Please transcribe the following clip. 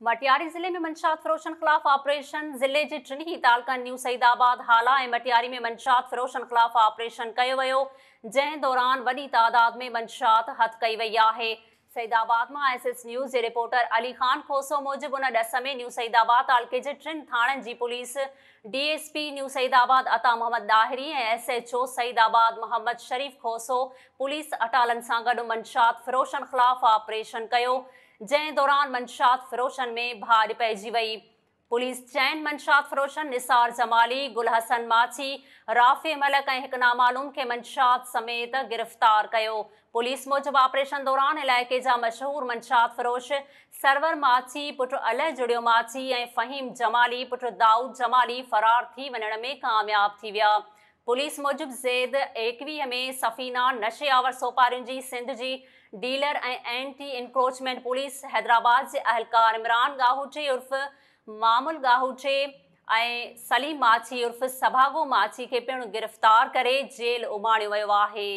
मटियारी जिले में मंशात फरोशन खिलाफ ऑपरेशन। जिले के टिनी तालुकनि न्यू सईदाबाद, हाला और मटियारी में मंशात फरोशन खिलाफ ऑपरेशन किया वियो, जंहिं दौरान वडी तादाद में मंशात हथ कई वई है। सईदाबाद में SS न्यूज़ के रिपोर्टर अली खान खोसो मूजिब उन डस में न्यू सईदाबाद तालुके के 3 थाणनि की पुलिस DSP न्यू सईदाबाद अता मोहम्मद दाहिरी और SHO सईदाबाद मोहम्मद शरीफ खोसो पुलिस अटालन सां गॾु मंशात फरोशन खिलाफ ऑपरेशन कियो, जंहिं दौरान मंशात फरोशन में भाड़ पैजी वई। पुलिस चैन मंशात फरोशन निसार जमाली, गुल हसन माची, राफे मलक और एक नामालूम के मंशात समेत गिरफ्तार कियो। पुलिस मूजिब ऑपरेशन दौरान इलाके जा मशहूर मंशात फरोश सरवर माची पुट अलह जुड़ियो माची और फ़हीम जमाली पुट दाऊद जमाली फरार थी वञण में कामयाब थी विया। पुलिस मूजिब ज़ेद 21 में सफ़ीना नशे आवर सोपारियुनि जी सिंध जी डीलर और एंटी इंक्रोचमेंट पुलिस हैदराबाद के अहलकार इमरान गाहूटे उर्फ मामूल गाहूटे और सलीम माची उर्फ सभागो माची के पिणु गिरफ्तार करे जेल उमाणियो वियो आहे।